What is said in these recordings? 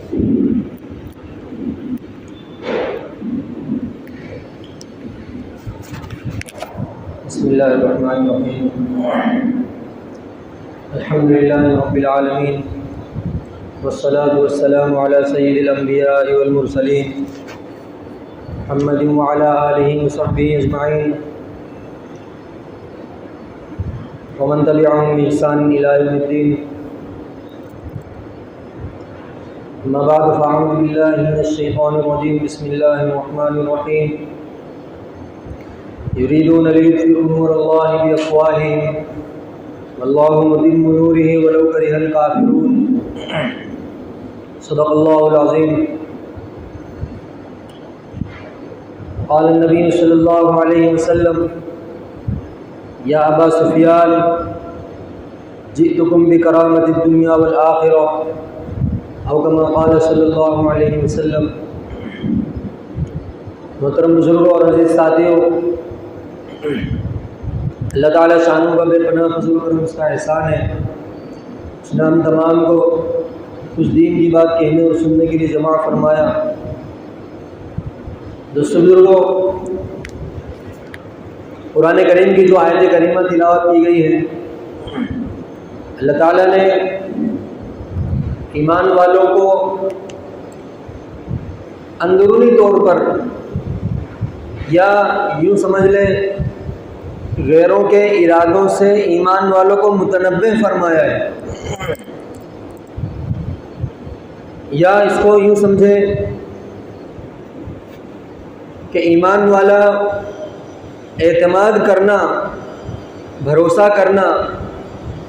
بسم اللہ الرحمن الرحیم الحمد للہ رب العالمین والصلاة والسلام علی سید الانبیاء والمرسلین محمد وعلی آلہ وصحبہ اجمعین ومن تبعهم بإحسان إلى يوم الدین. اما بعد فاعوذ باللہ من الشیطان الرجیم. بسم اللہ الرحمن الرحیم. یریدون لیطفئوا نور اللہ بافواہہم واللہ متم نورہ ولو کرہ الکافرون. صدق اللہ العظیم. قال النبی صلی اللہ علیہ وسلم یا ابا سفیان جئتکم بکرامۃ الدنیا والآخرہ او کما قال صلی اللہ علیہ وسلم. محترم بزرگوں اور عزیز ساتھیوں، اللہ تعالیٰ شانوں کا بے پناہ فضل و کرم، اس کا احسان ہے، اس نے ہم تمام کو اس دین کی بات کہنے اور سننے کے لیے جمع فرمایا. دوستو بزرگوں، قرآن کریم کی جو آیت کریمہ تلاوت کی گئی ہے، اللہ تعالیٰ نے ایمان والوں کو اندرونی طور پر یا یوں سمجھ لیں غیروں کے ارادوں سے ایمان والوں کو متنبہ فرمایا ہے، یا اس کو یوں سمجھے کہ ایمان والا اعتماد کرنا، بھروسہ کرنا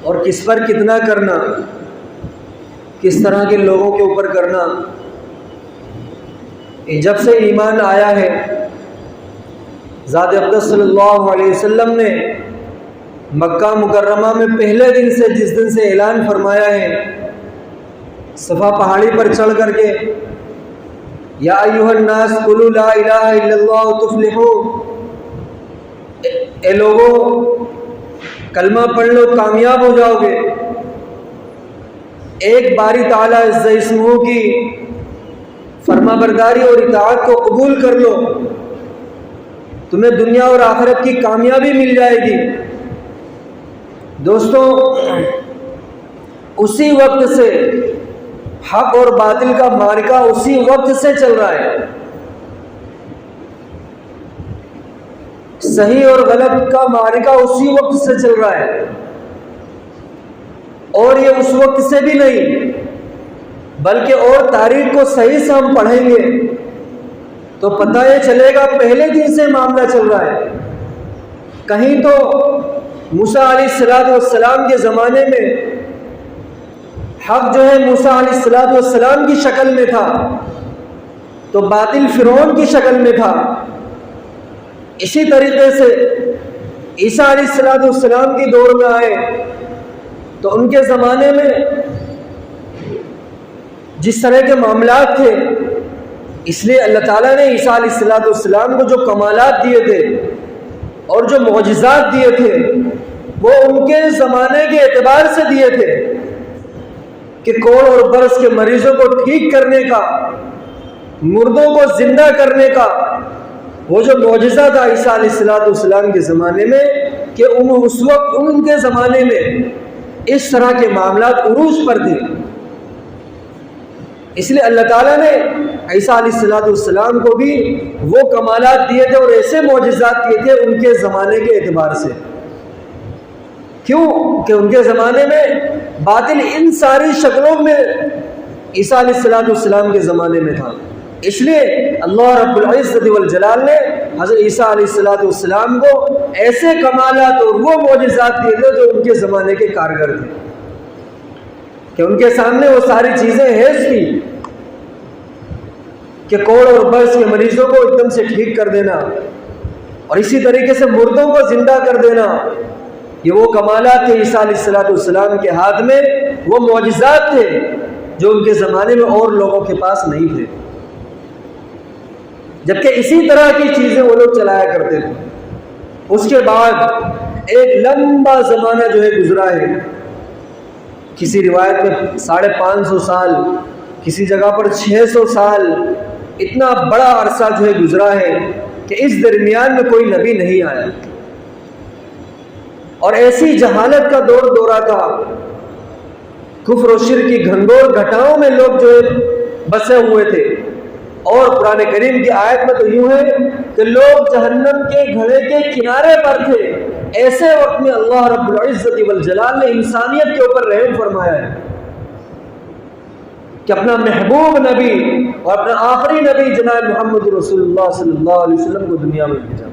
اور کس پر کتنا کرنا، کس طرح کے لوگوں کے اوپر کرنا. جب سے ایمان آیا ہے، ذات اقدس صلی اللہ علیہ وسلم نے مکہ مکرمہ میں پہلے دن سے، جس دن سے اعلان فرمایا ہے صفا پہاڑی پر چڑھ کر کے، یا ایھا الناس قولوا لا الہ الا اللہ تفلحوا، اے لوگوں کلمہ پڑھ لو کامیاب ہو جاؤ گے. ایک باری تعالیٰ عز اسمہ کی فرما برداری اور اطاعت کو قبول کر لو، تمہیں دنیا اور آخرت کی کامیابی مل جائے گی. دوستو، اسی وقت سے حق اور باطل کا معرکہ اسی وقت سے چل رہا ہے. صحیح اور غلط کا معرکہ اسی وقت سے چل رہا ہے، اور یہ اس وقت سے بھی نہیں بلکہ اور تاریخ کو صحیح سے ہم پڑھیں گے تو پتہ یہ چلے گا پہلے دن سے معاملہ چل رہا ہے. کہیں تو موسیٰ علیہ السلام کے زمانے میں حق جو ہے موسیٰ علیہ السلام کی شکل میں تھا، تو باطل فرعون کی شکل میں تھا. اسی طریقے سے عیسیٰ علیہ السلام کی دور میں آئے تو ان کے زمانے میں جس طرح کے معاملات تھے، اس لیے اللہ تعالیٰ نے عیسیٰ علیہ السلام کو جو کمالات دیے تھے اور جو معجزات دیے تھے وہ ان کے زمانے کے اعتبار سے دیے تھے کہ کوڑ اور برس کے مریضوں کو ٹھیک کرنے کا، مردوں کو زندہ کرنے کا وہ جو معجزہ تھا عیسیٰ علیہ السلام کے زمانے میں، کہ اس وقت ان کے زمانے میں اس طرح کے معاملات عروج پر تھے. اس لیے اللہ تعالیٰ نے عیسیٰ علیہ السلام کو بھی وہ کمالات دیے تھے اور ایسے معجزات دیے تھے ان کے زمانے کے اعتبار سے. کیوں کہ ان کے زمانے میں باطل ان ساری شکلوں میں عیسیٰ علیہ السلام کے زمانے میں تھا. اس لیے اللہ رب العزت والجلال نے حضرت عیسیٰ علیہ السلام کو ایسے کمالات اور وہ معجزات دیے تھے جو ان کے زمانے کے کارگر تھے، کہ ان کے سامنے وہ ساری چیزیں حیض تھی کہ کوڑ اور برس کے مریضوں کو ایک دم سے ٹھیک کر دینا اور اسی طریقے سے مردوں کو زندہ کر دینا. یہ وہ کمالات تھے عیسیٰ علیہ السلام کے ہاتھ میں، وہ معجزات تھے جو ان کے زمانے میں اور لوگوں کے پاس نہیں تھے. جبکہ اسی طرح کی چیزیں وہ لوگ چلایا کرتے تھے. اس کے بعد ایک لمبا زمانہ جو ہے گزرا ہے، کسی روایت میں 550 سال کسی جگہ پر 600 سال، اتنا بڑا عرصہ جو ہے گزرا ہے کہ اس درمیان میں کوئی نبی نہیں آیا، اور ایسی جہالت کا دور دورہ تھا، کفر و شرک کی گھنگور گھٹاؤں میں لوگ جو ہے بسے ہوئے تھے۔ اور قرآن کریم کی آیت میں تو یوں ہے کہ لوگ جہنم کے گھڑے کے کنارے پر تھے۔ ایسے وقت میں اللہ رب العزت والجلال نے انسانیت کے اوپر رحم فرمایا ہے کہ اپنا محبوب نبی اور اپنا آخری نبی جناب محمد رسول اللہ صلی اللہ علیہ وسلم کو دنیا میں بھیجا۔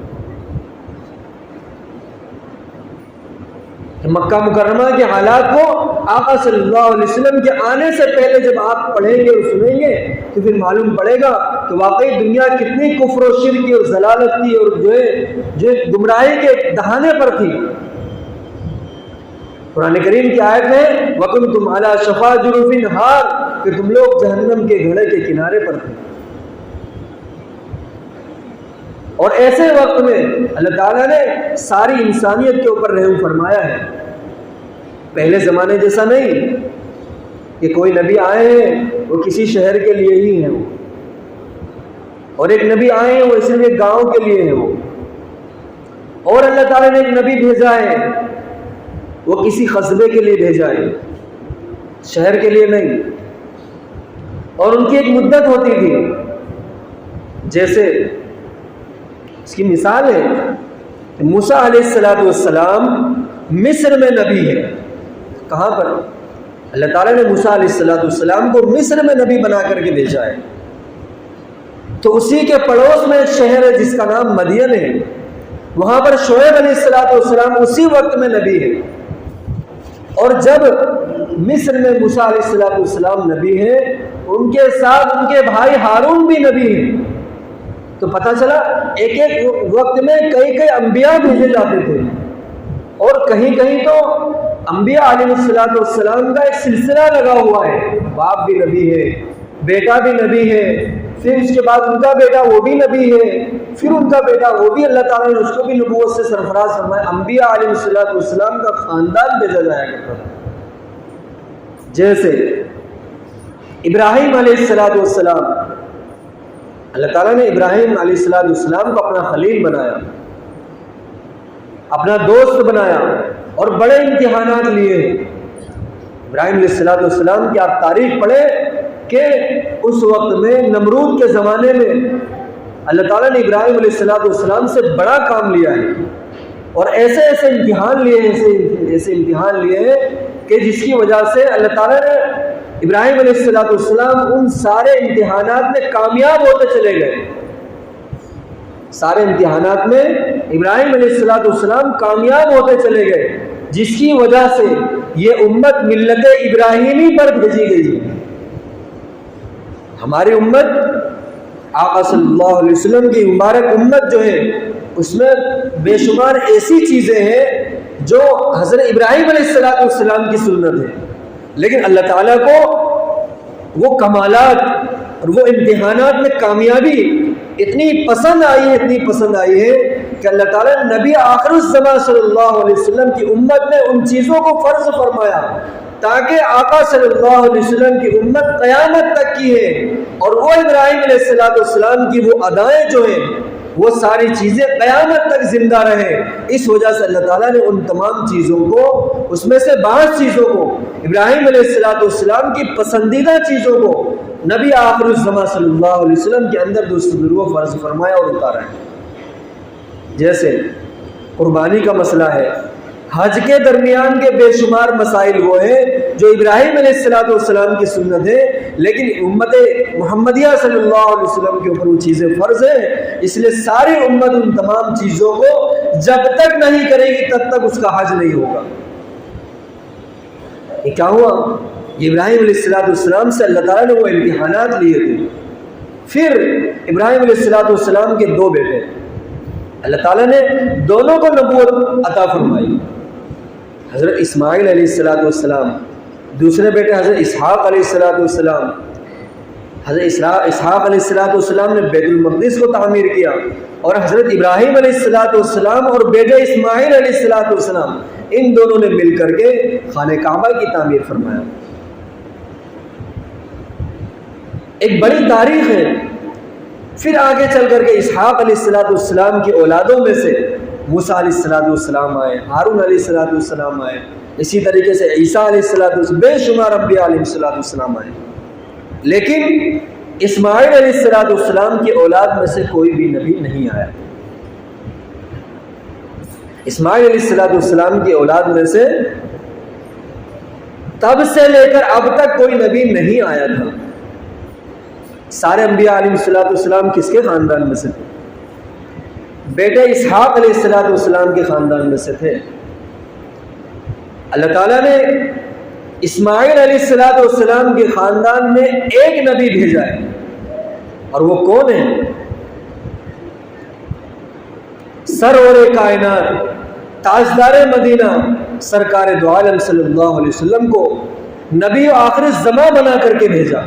مکہ مکرمہ کے حالات کو آقا صلی اللہ علیہ وسلم کے آنے سے پہلے جب آپ پڑھیں گے اور سنیں گے تو پھر معلوم پڑے گا کہ واقعی دنیا کتنی کفر و شرک کی اور ضلالت کی اور جو گمراہی کے دہانے پر تھی۔ قرآن کریم کی آیت ہے وَكُنْتُمْ عَلَى شَفَا جُرُفٍ نَهَارٍ، کہ تم لوگ جہنم کے گھڑے کے کنارے پر تھے۔ اور ایسے وقت میں اللہ تعالیٰ نے ساری انسانیت کے اوپر رحم فرمایا ہے۔ پہلے زمانے جیسا نہیں کہ کوئی نبی آئے ہیں وہ کسی شہر کے لیے ہی ہیں، اور ایک نبی آئے ہیں وہ صرف ایک گاؤں کے لیے ہیں وہ، اور اللہ تعالیٰ نے ایک نبی بھیجا ہے وہ کسی قصبے کے لیے بھیجا ہے، شہر کے لیے نہیں۔ اور ان کی ایک مدت ہوتی تھی، جیسے اس کی مثال ہے کہ موسیٰ علیہ السلام مصر میں نبی ہے۔ کہاں پر؟ اللہ تعالیٰ نے موسیٰ علیہ السلام کو مصر میں نبی بنا کر کے بھیجا ہے۔ تو اسی کے پڑوس میں ایک شہر ہے جس کا نام مدین ہے، وہاں پر شعیب علیہ السلام اسی وقت میں نبی ہے۔ اور جب مصر میں موسیٰ علیہ السلام نبی ہے، ان کے ساتھ ان کے بھائی ہارون بھی نبی ہیں۔ تو پتہ چلا ایک ایک وقت میں کئی کئی انبیاء بھیجے جاتے تھے، اور کہیں کہیں تو انبیاء علیہ السلام کا ایک سلسلہ لگا ہوا ہے، باپ بھی نبی ہے، بیٹا بھی نبی ہے، پھر اس کے بعد ان کا بیٹا وہ بھی نبی ہے، پھر ان کا بیٹا وہ بھی، اللہ تعالیٰ نے اس کو بھی نبوت سے سرفراز فرمایا۔ انبیاء علیہ السلام کا خاندان بھیجا جایا کرتا تھا۔ جیسے ابراہیم علیہ السلام، اللہ تعالیٰ نے ابراہیم علیہ السلام کو اپنا خلیل بنایا، اپنا دوست بنایا، اور بڑے امتحانات لیے ہیں۔ ابراہیم علیہ السلام کی آپ تاریخ پڑھیں کہ اس وقت میں نمرود کے زمانے میں اللہ تعالیٰ نے ابراہیم علیہ السلام سے بڑا کام لیا ہے، اور ایسے ایسے امتحان لیے ہیں، ایسے امتحان لیے ہیں کہ جس کی وجہ سے اللہ تعالیٰ نے ابراہیم علیہ السلام ان سارے امتحانات میں کامیاب ہوتے چلے گئے۔ سارے امتحانات میں ابراہیم علیہ السلام کامیاب ہوتے چلے گئے، جس کی وجہ سے یہ امت ملت ابراہیمی پر بھیجی گئی۔ ہماری امت آقا صلی اللہ علیہ وسلم کی مبارک امت جو ہے اس میں بے شمار ایسی چیزیں ہیں جو حضرت ابراہیم علیہ السلام کی سنت ہے، لیکن اللہ تعالیٰ کو وہ کمالات اور وہ امتحانات میں کامیابی اتنی پسند آئی ہے کہ اللہ تعالیٰ نے نبی آخر الزمان صلی اللہ علیہ وسلم کی امت میں ان چیزوں کو فرض فرمایا تاکہ آقا صلی اللہ علیہ وسلم کی امت قیامت تک کی ہے، اور وہ ابراہیم علیہ السلام کی وہ ادائیں جو ہیں وہ ساری چیزیں قیامت تک زندہ رہیں۔ اس وجہ سے اللہ تعالیٰ نے ان تمام چیزوں کو، اس میں سے بعض چیزوں کو، ابراہیم علیہ السلام کی پسندیدہ چیزوں کو نبی آخر الزمان صلی اللہ علیہ وسلم کے اندر دستور فرض فرمایا اور اتارا ہے۔ جیسے قربانی کا مسئلہ ہے، حج کے درمیان کے بے شمار مسائل وہ ہیں جو ابراہیم علیہ السلام کی سنت ہے، لیکن امت محمدیہ صلی اللہ علیہ وسلم کے اوپر وہ چیزیں فرض ہیں، اس لیے ساری امت ان تمام چیزوں کو جب تک نہیں کرے گی تب تک اس کا حج نہیں ہوگا۔ یہ کیا ہوا؟ یہ ابراہیم علیہ السلام سے اللہ تعالیٰ نے وہ امتحانات لیے تھے۔ پھر ابراہیم علیہ السلام کے دو بیٹے، اللہ تعالیٰ نے دونوں کو نبوت عطا فرمائی، حضرت اسماعیل علیہ السلام، دوسرے بیٹے حضرت اسحاق علیہ السلام۔ حضرت اسحاق علیہ السلام نے بیت المقدس کو تعمیر کیا، اور حضرت ابراہیم علیہ السلام اور بیٹے اسماعیل علیہ السلام ان دونوں نے مل کر کے خانہ کعبہ کی تعمیر فرمایا۔ ایک بڑی تاریخ ہے. پھر آگے چل کر کے اسحاق علیہ السلام کی اولادوں میں سے موسیٰ علیہ السلام آئے، ہارون علیہ السلام آئے، اسی طریقے سے عیسیٰ علیہ السلام، بے شمار انبیاء علیہ السلام آئے. لیکن اسماعیل علیہ السلام کی اولاد میں سے کوئی بھی نبی نہیں آیا. اسماعیل علیہ السلام کی اولاد میں سے تب سے لے کر اب تک کوئی نبی نہیں آیا تھا. سارے انبیاء علیہ السلام کس کے خاندان میں سے تھے؟ بیٹے اسحاق علیہ السلام کے خاندان میں سے تھے. اللہ تعالیٰ نے اسماعیل علیہ السلام کے خاندان میں ایک نبی بھیجا ہے، اور وہ کون ہے؟ سرور کائنات، تاجدار مدینہ، سرکار دو عالم صلی اللہ علیہ وسلم کو نبی و آخر الزماں بنا کر کے بھیجا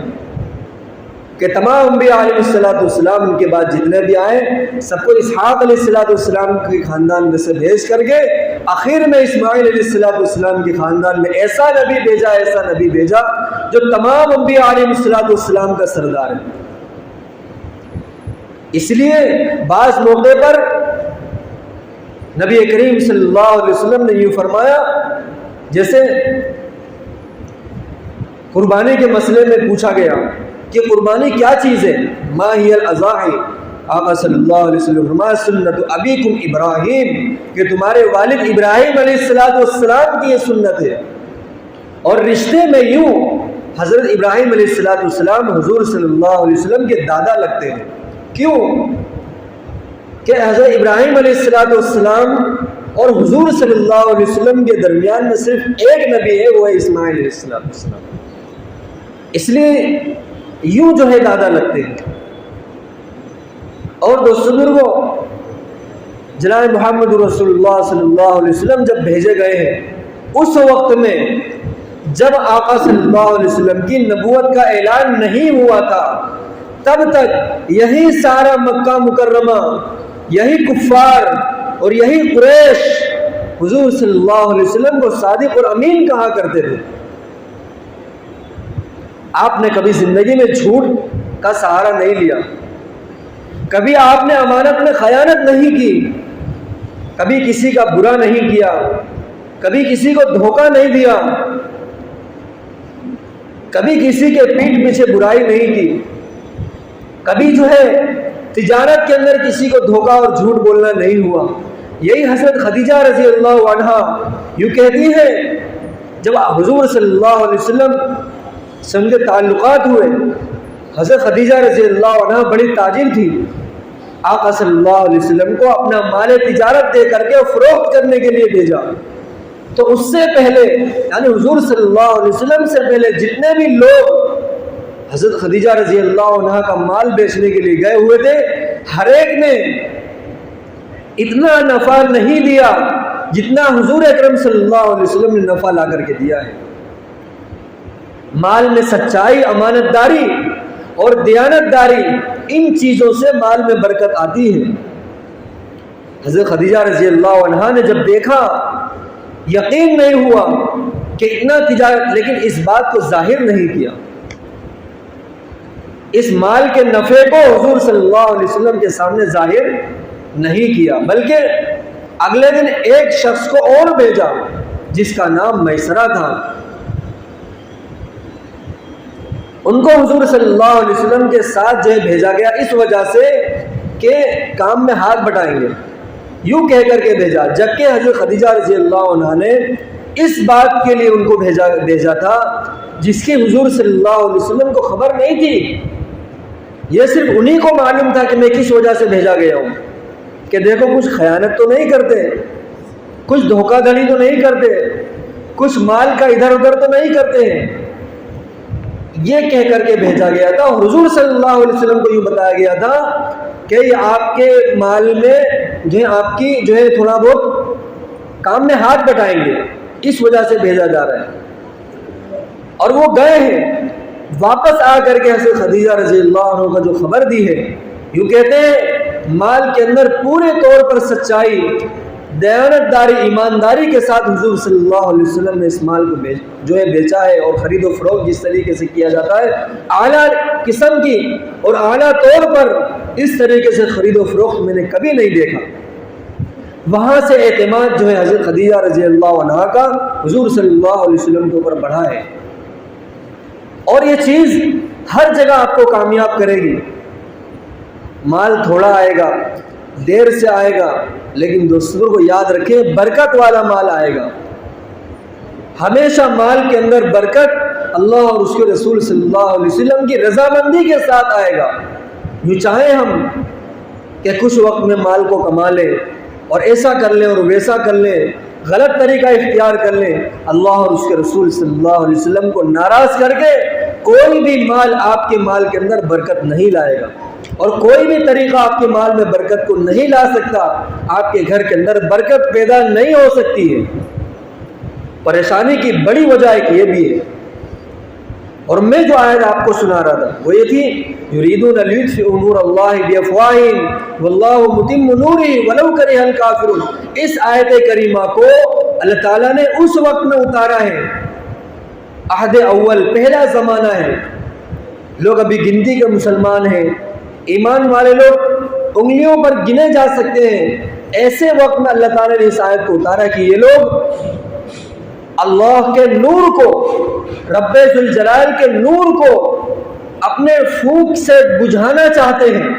کہ تمام انبیاء علیہ السلام ان کے بعد جتنے بھی آئے سب کو اسحاق علیہ السلام کے خاندان میں سے بھیج کر کے آخر میں اسماعیل علیہ السلام کے خاندان میں ایسا نبی بھیجا جو تمام انبیاء علیہ السلام کا سردار ہے. اس لیے بعض موقع پر نبی کریم صلی اللہ علیہ وسلم نے یوں فرمایا، جیسے قربانی کے مسئلے میں پوچھا گیا کہ قربانی کیا چیز ہے؟ ما ہی الاضاحی، آقا صلی اللہ علیہ وسلم فرمایا سنت ابیکم ابراہیم، کہ تمہارے والد ابراہیم علیہ السلام کی یہ سنت ہے. اور رشتے میں یوں حضرت ابراہیم علیہ السلام حضور صلی اللہ علیہ وسلم کے دادا لگتے ہیں. کیوں؟ کہ حضرت ابراہیم علیہ السلام اور حضور صلی اللہ علیہ وسلم کے درمیان میں صرف ایک نبی ہے، وہ ہے اسماعیل علیہ السلام. اس لیے یوں جو ہے دادا لگتے ہیں. اور دوستو بزرگو، جناب محمد رسول اللہ صلی اللہ علیہ وسلم جب بھیجے گئے ہیں، اس وقت میں جب آقا صلی اللہ علیہ وسلم کی نبوت کا اعلان نہیں ہوا تھا، تب تک یہی سارا مکہ مکرمہ، یہی کفار اور یہی قریش حضور صلی اللہ علیہ وسلم کو صادق اور امین کہا کرتے تھے. آپ نے کبھی زندگی میں جھوٹ کا سہارا نہیں لیا، کبھی آپ نے امانت میں خیانت نہیں کی، کبھی کسی کا برا نہیں کیا، کبھی کسی کو دھوکہ نہیں دیا، کبھی کسی کے پیٹھ پیچھے برائی نہیں کی، کبھی جو ہے تجارت کے اندر کسی کو دھوکہ اور جھوٹ بولنا نہیں ہوا. یہی حضرت خدیجہ رضی اللہ عنہا یوں کہتی ہے، جب حضور صلی اللہ علیہ وسلم سے ان کے تعلقات ہوئے، حضرت خدیجہ رضی اللہ عنہا بڑی تاجر تھی، آقا صلی اللہ علیہ وسلم کو اپنا مال تجارت دے کر کے فروخت کرنے کے لیے بھیجا. تو اس سے پہلے یعنی حضور صلی اللہ علیہ وسلم سے پہلے جتنے بھی لوگ حضرت خدیجہ رضی اللہ عنہا کا مال بیچنے کے لیے گئے ہوئے تھے، ہر ایک نے اتنا نفع نہیں دیا جتنا حضور اکرم صلی اللہ علیہ وسلم نے نفع لا کر کے دیا ہے. مال میں سچائی، امانت داری اور دیانت داری، ان چیزوں سے مال میں برکت آتی ہے. حضرت خدیجہ رضی اللہ عنہا نے جب دیکھا، یقین نہیں ہوا کہ اتنا تجارت، لیکن اس بات کو ظاہر نہیں کیا، اس مال کے نفع کو حضور صلی اللہ علیہ وسلم کے سامنے ظاہر نہیں کیا، بلکہ اگلے دن ایک شخص کو اور بھیجا جس کا نام میسرہ تھا. ان کو حضور صلی اللہ علیہ وسلم کے ساتھ جو ہے بھیجا گیا اس وجہ سے کہ کام میں ہاتھ بٹائیں گے، یوں کہہ کر کے بھیجا. جبکہ حضرت خدیجہ رضی اللہ عنہا نے اس بات کے لیے ان کو بھیجا تھا جس کی حضور صلی اللہ علیہ وسلم کو خبر نہیں تھی. یہ صرف انہی کو معلوم تھا کہ میں کس وجہ سے بھیجا گیا ہوں، کہ دیکھو کچھ خیانت تو نہیں کرتے، کچھ دھوکہ دھڑی تو نہیں کرتے، کچھ مال کا ادھر ادھر تو نہیں کرتے ہیں. یہ کہہ کر کے بھیجا گیا تھا. حضور صلی اللہ علیہ وسلم کو یہ بتایا گیا تھا کہ یہ آپ کے مال میں جو ہے آپ کی جو ہے تھوڑا بہت کام میں ہاتھ بٹائیں گے، اس وجہ سے بھیجا جا رہا ہے. اور وہ گئے ہیں، واپس آ کر کے حضرت خدیجہ رضی اللہ عنہ کا جو خبر دی ہے، یوں کہتے ہیں مال کے اندر پورے طور پر سچائی دیانت داری ایمانداری کے ساتھ حضور صلی اللہ علیہ وسلم نے اس مال کو بیچا ہے، اور خرید و فروخت جس طریقے سے کیا جاتا ہے اعلیٰ قسم کی اور اعلیٰ طور پر اس طریقے سے خرید و فروخت میں نے کبھی نہیں دیکھا۔ وہاں سے اعتماد جو ہے حضرت خدیجہ رضی اللہ عنہا کا حضور صلی اللہ علیہ وسلم کے اوپر بڑھا ہے، اور یہ چیز ہر جگہ آپ کو کامیاب کرے گی۔ مال تھوڑا آئے گا، دیر سے آئے گا، لیکن دوستوں کو یاد رکھیں برکت والا مال آئے گا۔ ہمیشہ مال کے اندر برکت اللہ اور اس کے رسول صلی اللہ علیہ وسلم کی رضامندی کے ساتھ آئے گا۔ یوں چاہیں ہم کہ کچھ وقت میں مال کو کما لیں اور ایسا کر لیں اور ویسا کر لیں، غلط طریقہ اختیار کر لیں، اللہ اور اس کے رسول صلی اللہ علیہ وسلم کو ناراض کر کے کوئی بھی مال آپ کے مال کے اندر برکت نہیں لائے گا، اور کوئی بھی طریقہ آپ کے مال میں برکت کو نہیں لا سکتا۔ آپ کے گھر کے اندر برکت پیدا نہیں ہو سکتی ہے۔ پریشانی کی بڑی وجہ ایک یہ بھی ہے، اور میں جو آیت آپ کو سنا رہا تھا وہ یہ تھی یریدون لیطفئوا نور اللہ بافواہہم واللہ متم نورہ ولو کرہ الکافرون۔ اس آیت کریمہ کو اللہ تعالیٰ نے اس وقت میں اتارا ہے، عہد اول، پہلا زمانہ ہے، لوگ ابھی گنتی کے مسلمان ہیں، ایمان والے لوگ انگلیوں پر گنے جا سکتے ہیں۔ ایسے وقت میں اللہ تعالیٰ نے اس آیت کو اتارا کہ یہ لوگ اللہ کے نور کو، رب ذوالجلال کے نور کو اپنے پھونک سے بجھانا چاہتے ہیں۔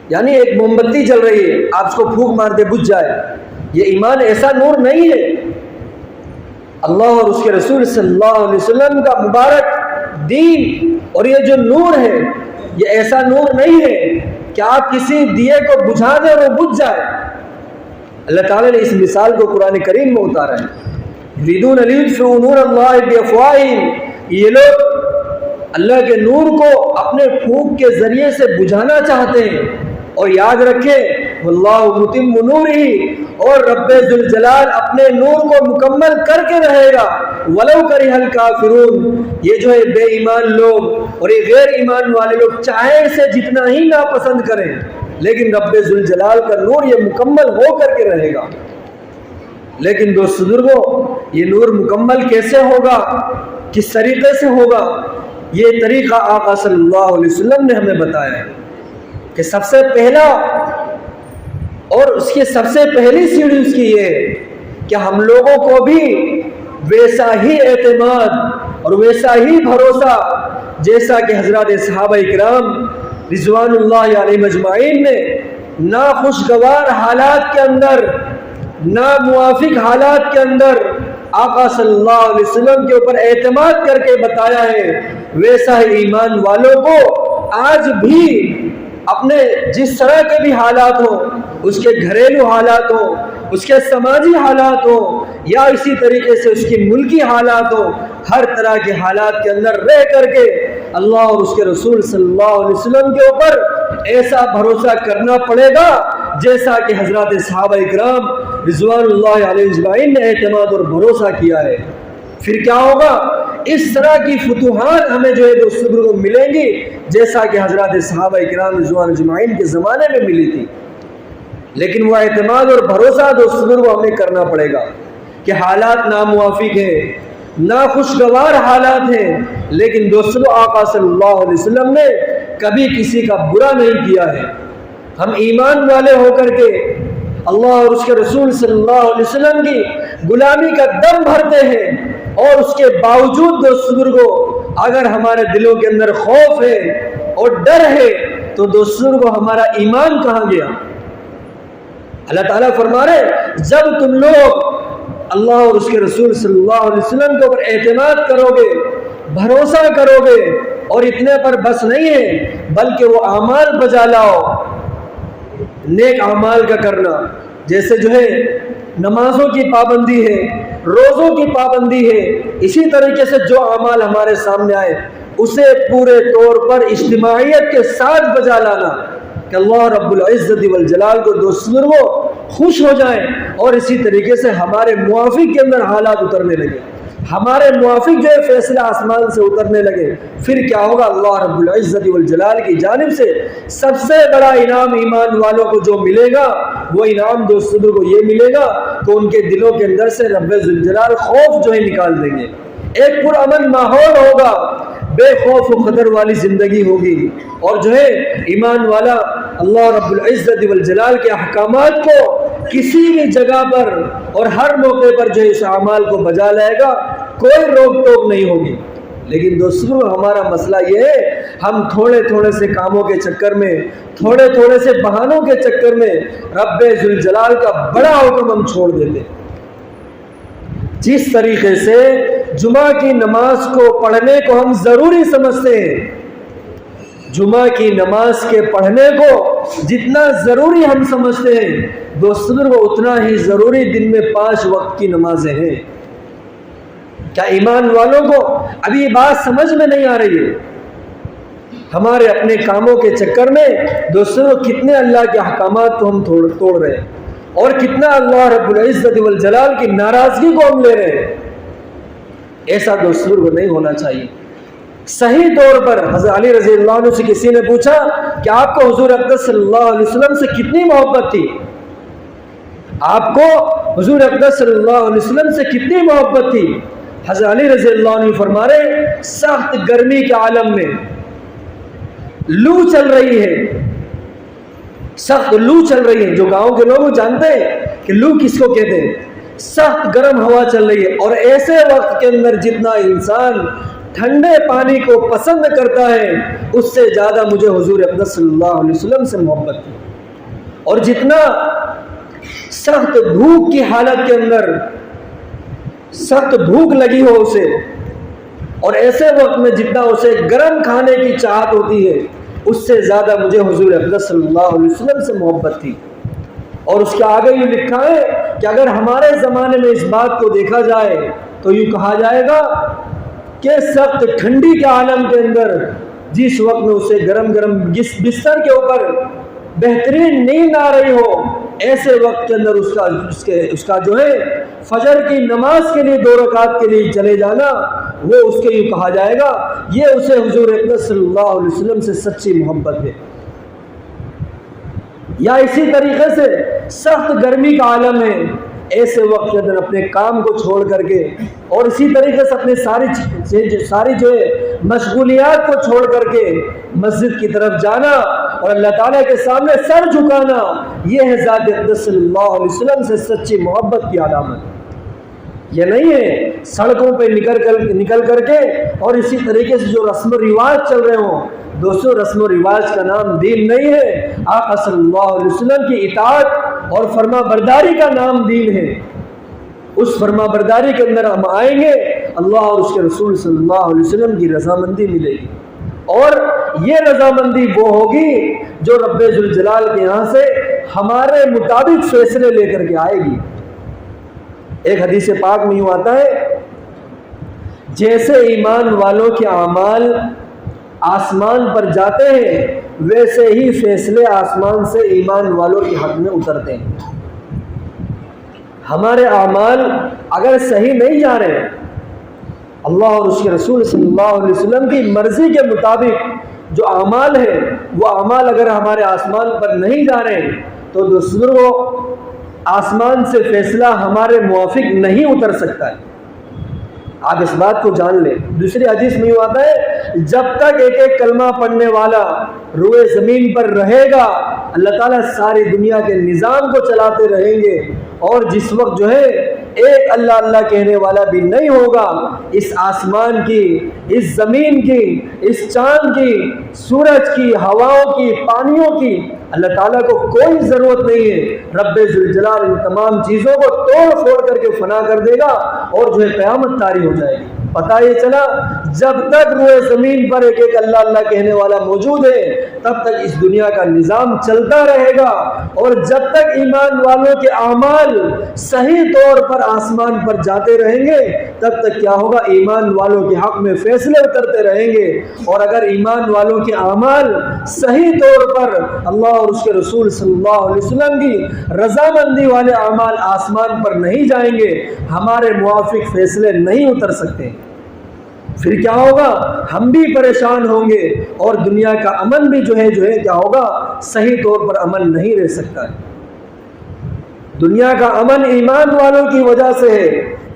یعنی ایک موم بتی جل رہی ہے، آپ اس کو پھونک مار دے بجھ جائے، یہ ایمان ایسا نور نہیں ہے۔ اللہ اور اس کے رسول صلی اللہ علیہ وسلم کا مبارک دین اور یہ جو نور ہے یہ ایسا نور نہیں ہے کہ آپ کسی دیے کو بجھا دیں اور وہ بجھ جائے۔ اللہ تعالیٰ نے اس مثال کو قرآن کریم میں اتارا ہے، یریدون لیطفئوا نور اللہ بافواہہم، یہ لوگ اللہ کے نور کو اپنے پھونک کے ذریعے سے بجھانا چاہتے ہیں۔ اور یاد رکھیں واللہ متم نورہ، اور رب ذوالجلال اپنے نور کو مکمل کر کے رہے گا، ولو کرہ الکافرون۔ یہ جو ہے بے ایمان لوگ اور یہ غیر ایمان والے لوگ چاہے اسے جتنا ہی ناپسند کریں، لیکن رب ذوالجلال کا نور یہ مکمل ہو کر کے رہے گا۔ لیکن دوست بزرگوں، یہ نور مکمل کیسے ہوگا، کس طریقے سے ہوگا؟ یہ طریقہ آقا صلی اللہ علیہ وسلم نے ہمیں بتایا ہے کہ سب سے پہلا اور اس کی سب سے پہلی سیڑھی اس کی یہ ہے کہ ہم لوگوں کو بھی ویسا ہی اعتماد اور ویسا ہی بھروسہ جیسا کہ حضرات صحابہ کرام رضوان اللہ علیہم اجمعین نے ناخوشگوار حالات کے اندر، ناموافق حالات کے اندر آقا صلی اللہ علیہ وسلم کے اوپر اعتماد کر کے بتایا ہے، ویسا ہی ایمان والوں کو آج بھی اپنے جس طرح کے بھی حالات ہوں، اس کے گھریلو حالات ہوں، اس کے سماجی حالات ہوں، یا اسی طریقے سے اس کی ملکی حالات ہوں، ہر طرح کے حالات کے اندر رہ کر کے اللہ اور اس کے رسول صلی اللہ علیہ وسلم کے اوپر ایسا بھروسہ کرنا پڑے گا جیسا کہ حضرات صحابہ اکرام رضوان اللہ علیہ اجمعین نے اعتماد اور بھروسہ کیا ہے۔ پھر کیا ہوگا؟ اس طرح کی فتوحات ہمیں جو ہے دوستوں کو ملیں گی جیسا کہ حضرات صحابہ اکرام رضوان اجمعین کے زمانے میں ملی تھی۔ لیکن وہ اعتماد اور بھروسہ دوستوں کو ہمیں کرنا پڑے گا کہ حالات ناموافق ہیں، ناخوشگوار حالات ہیں، لیکن دوستوں آقا صلی اللہ علیہ وسلم نے کبھی کسی کا برا نہیں کیا ہے۔ ہم ایمان والے ہو کر کے اللہ اور اس کے رسول صلی اللہ علیہ وسلم کی غلامی کا دم بھرتے ہیں، اور اس کے باوجود دوست بزرگوں اگر ہمارے دلوں کے اندر خوف ہے اور ڈر ہے تو دوست بزرگوں ہمارا ایمان کہاں گیا؟ اللہ تعالیٰ فرما رہے جب تم لوگ اللہ اور اس کے رسول صلی اللہ علیہ وسلم کے اوپر اعتماد کرو گے، بھروسہ کرو گے، اور اتنے پر بس نہیں ہے بلکہ وہ اعمال بجا لاؤ، نیک اعمال کا کرنا، جیسے جو ہے نمازوں کی پابندی ہے، روزوں کی پابندی ہے، اسی طریقے سے جو اعمال ہمارے سامنے آئے اسے پورے طور پر اجتماعیت کے ساتھ بجا لانا کہ اللہ رب العزت والجلال کو دوست بزرگوں خوش ہو جائیں، اور اسی طریقے سے ہمارے موافق کے اندر حالات اترنے لگے، ہمارے موافق جو ہے فیصلہ آسمان سے اترنے لگے، پھر کیا ہوگا؟ اللہ رب العزت والجلال کی جانب سے سب سے بڑا انعام ایمان والوں کو جو ملے گا، وہ انعام دوستوں کو یہ ملے گا کہ ان کے دلوں کے اندر سے رب ذوالجلال خوف جو ہے نکال دیں گے، ایک پرامن ماحول ہوگا، بے خوف و خطر والی زندگی ہوگی، اور جو ہے ایمان والا اللہ رب العزت والجلال کے احکامات کو کسی بھی جگہ پر اور ہر موقع پر جو ہے اس اعمال کو بجا لائے گا، کوئی روک ٹوک نہیں ہوگی۔ لیکن دوستوں ہمارا مسئلہ یہ ہے، ہم تھوڑے تھوڑے سے کاموں کے چکر میں، تھوڑے تھوڑے سے بہانوں کے چکر میں رب ذوالجلال کا بڑا حکم ہم چھوڑ دیتے۔ جس طریقے سے جمعہ کی نماز کو پڑھنے کو ہم ضروری سمجھتے ہیں، جمعہ کی نماز کے پڑھنے کو جتنا ضروری ہم سمجھتے ہیں، دوستوں کو اتنا ہی ضروری دن میں 5 وقت کی نمازیں ہیں۔ کیا ایمان والوں کو ابھی یہ بات سمجھ میں نہیں آ رہی ہے؟ ہمارے اپنے کاموں کے چکر میں دوستوں کتنے اللہ کے احکامات کو ہم توڑ رہے ہیں، اور کتنا اللہ رب العزت والجلال کی ناراضگی کو ہم لے رہے ہیں۔ ایسا دوستوں کو نہیں ہونا چاہیے۔ صحیح طور پر حضرت علی رضی اللہ عنہ سے کسی نے پوچھا کہ آپ کو حضور اقدس صلی اللہ علیہ وسلم سے کتنی محبت تھی؟ آپ کو حضور اقدس صلی اللہ علیہ وسلم سے کتنی محبت تھی؟ حضرت علی رضی اللہ عنہ فرما رہے، سخت گرمی کے عالم میں لو چل رہی ہے، سخت لو چل رہی ہے، جو گاؤں کے لوگ جانتے ہیں کہ لو کس کو کہتے ہیں، سخت گرم ہوا چل رہی ہے، اور ایسے وقت کے اندر جتنا انسان ٹھنڈے پانی کو پسند کرتا ہے، اس سے زیادہ مجھے حضور اقدس صلی اللہ علیہ وسلم سے محبت تھی۔ اور جتنا سخت بھوک کی حالت کے اندر سخت بھوک لگی ہو اسے، اور ایسے وقت میں جتنا اسے گرم کھانے کی چاہت ہوتی ہے، اس سے زیادہ مجھے حضور اقدس صلی اللہ علیہ وسلم سے محبت تھی۔ اور اس کے آگے یہ لکھا ہے کہ اگر ہمارے زمانے میں اس بات کو دیکھا جائے تو یوں کہا جائے گا کہ سخت ٹھنڈی کے عالم کے اندر جس وقت میں اسے گرم گرم بستر کے اوپر بہترین نیند آ رہی ہو، ایسے وقت کے اندر اس کا جو ہے فجر کی نماز کے لیے 2 رکعت کے لیے چلے جانا، وہ اس کے یوں کہا جائے گا یہ اسے حضور اقدس صلی اللہ علیہ وسلم سے سچی محبت ہے۔ یا اسی طریقے سے سخت گرمی کا عالم ہے، ایسے وقت کے اندر اپنے کام کو چھوڑ کر کے، اور اسی طریقے سے اپنے ساری جو ہے مشغولیات کو چھوڑ کر کے مسجد کی طرف جانا اور اللہ تعالیٰ کے سامنے سر جھکانا، یہ ہے ذات اقدس صلی اللہ علیہ وسلم سے سچی محبت کی علامت۔ یہ نہیں ہے سڑکوں پہ نکل کر کے اور اسی طریقے سے جو رسم و رواج چل رہے ہوں۔ دوستوں رسم و رواج کا نام دین نہیں ہے، آقا صلی اللہ علیہ وسلم کی اطاعت اور فرما برداری کا نام دین ہے۔ اس فرما برداری کے اندر ہم آئیں گے، اللہ اور اس کے رسول صلی اللہ علیہ وسلم کی رضامندی ملے گی، اور یہ رضامندی وہ ہوگی جو رب ذوالجلال کے یہاں سے ہمارے مطابق فیصلے لے کر کے آئے گی۔ ایک حدیث پاک میں یوں آتا ہے، جیسے ایمان والوں کے اعمال آسمان پر جاتے ہیں، ویسے ہی فیصلے آسمان سے ایمان والوں کے حق میں اترتے ہیں۔ ہمارے اعمال اگر صحیح نہیں جا رہے، اللہ اور اس کے رسول صلی اللہ علیہ وسلم کی مرضی کے مطابق جو اعمال ہیں، وہ اعمال اگر ہمارے آسمان پر نہیں جا رہے، تو دوسروں آسمان سے فیصلہ ہمارے موافق نہیں اتر سکتا ہے۔ آپ اس بات کو جان لیں۔ دوسری حدیث میں یوں آتا ہے، جب تک ایک ایک کلمہ پڑھنے والا روئے زمین پر رہے گا، اللہ تعالیٰ ساری دنیا کے نظام کو چلاتے رہیں گے، اور جس وقت جو ہے ایک اللہ اللہ کہنے والا بھی نہیں ہوگا، اس آسمان کی، اس زمین کی، اس چاند کی، سورج کی، ہواؤں کی، پانیوں کی اللہ تعالیٰ کو کوئی ضرورت نہیں ہے۔ رب ذوالجلال ان تمام چیزوں کو توڑ پھوڑ کر کے فنا کر دے گا، اور جو ہے قیامت طاری ہو جائے گی۔ پتہ یہ چلا جب تک روئے زمین پر ایک ایک اللہ اللہ کہنے والا موجود ہے تب تک اس دنیا کا نظام چلتا رہے گا، اور جب تک ایمان والوں کے اعمال صحیح طور پر آسمان پر جاتے رہیں گے تب تک کیا ہوگا، ایمان والوں کے حق میں فیصلے اترتے رہیں گے۔ اور اگر ایمان والوں کے اعمال صحیح طور پر اللہ اور اس کے رسول صلی اللہ علیہ وسلم کی رضامندی والے اعمال آسمان پر نہیں جائیں گے، ہمارے موافق فیصلے نہیں اتر سکتے، پھر کیا ہوگا، ہم بھی پریشان ہوں گے اور دنیا کا امن بھی جو ہے کیا ہوگا، صحیح طور پر امن نہیں رہ سکتا ہے۔ دنیا کا امن ایمان والوں کی وجہ سے ہے۔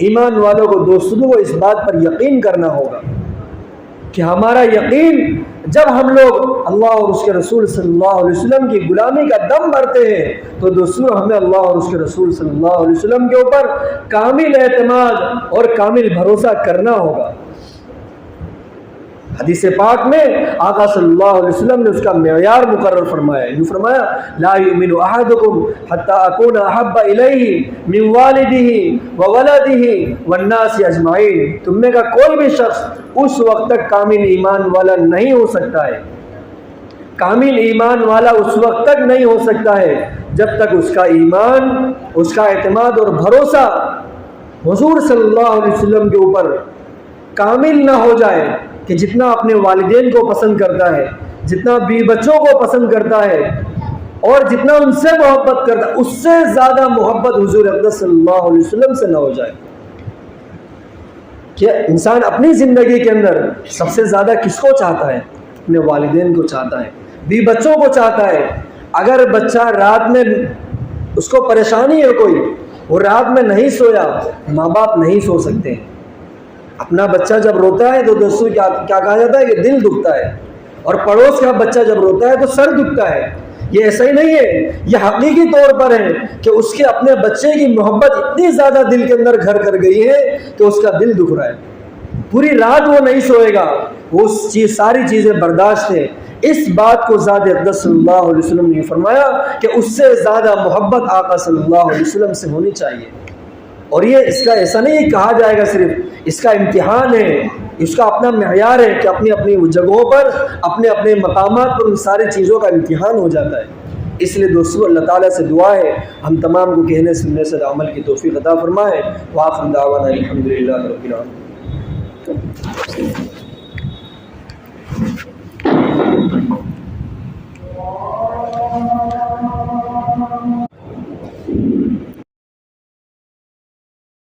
ایمان والوں کو دوستوں کو اس بات پر یقین کرنا ہوگا کہ ہمارا یقین جب ہم لوگ اللہ اور اس کے رسول صلی اللہ علیہ وسلم کی غلامی کا دم بھرتے ہیں تو دوستوں ہمیں اللہ اور اس کے رسول صلی اللہ علیہ وسلم کے اوپر کامل اعتماد اور کامل بھروسہ کرنا ہوگا۔ حدیث پاک میں آقا صلی اللہ علیہ وسلم نے اس کا معیار مقرر فرمایا، یوں فرمایا لا یؤمن احدکم حتی اکون احب الیہ من والدہ وولدہ والناس اجمعین، تم میں کا کوئی بھی شخص اس وقت تک کامل ایمان والا نہیں ہو سکتا ہے، کامل ایمان والا اس وقت تک نہیں ہو سکتا ہے جب تک اس کا ایمان، اس کا اعتماد اور بھروسہ حضور صلی اللہ علیہ وسلم کے اوپر کامل نہ ہو جائے کہ جتنا اپنے والدین کو پسند کرتا ہے، جتنا بیوی بچوں کو پسند کرتا ہے اور جتنا ان سے محبت کرتا ہے، اس سے زیادہ محبت حضور اقدس صلی اللہ علیہ وسلم سے نہ ہو جائے۔ کہ انسان اپنی زندگی کے اندر سب سے زیادہ کس کو چاہتا ہے؟ اپنے والدین کو چاہتا ہے، بیوی بچوں کو چاہتا ہے۔ اگر بچہ رات میں اس کو پریشانی ہے کوئی، وہ رات میں نہیں سویا، ماں باپ نہیں سو سکتے۔ اپنا بچہ جب روتا ہے تو دوستوں کیا کہا جاتا ہے کہ دل دکھتا ہے، اور پڑوس کا بچہ جب روتا ہے تو سر دکھتا ہے۔ یہ ایسا ہی نہیں ہے، یہ حقیقی طور پر ہے کہ اس کے اپنے بچے کی محبت اتنی زیادہ دل کے اندر گھر کر گئی ہے کہ اس کا دل دکھ رہا ہے، پوری رات وہ نہیں سوئے گا، وہ ساری چیزیں برداشت ہے۔ اس بات کو ذات اقدس صلی اللہ علیہ وسلم نے فرمایا کہ اس سے زیادہ محبت آقا صلی اللہ علیہ وسلم سے ہونی چاہیے۔ اور یہ اس کا ایسا نہیں کہا جائے گا، صرف اس کا امتحان ہے، اس کا اپنا معیار ہے کہ اپنی اپنی جگہوں پر، اپنے اپنے مقامات پر ان ساری چیزوں کا امتحان ہو جاتا ہے۔ اس لیے دوستو اللہ تعالیٰ سے دعا ہے ہم تمام کو کہنے سننے سے عمل کی توفیق عطا فرمائے۔ وآخر دعوانا الحمدللہ رب العالمین۔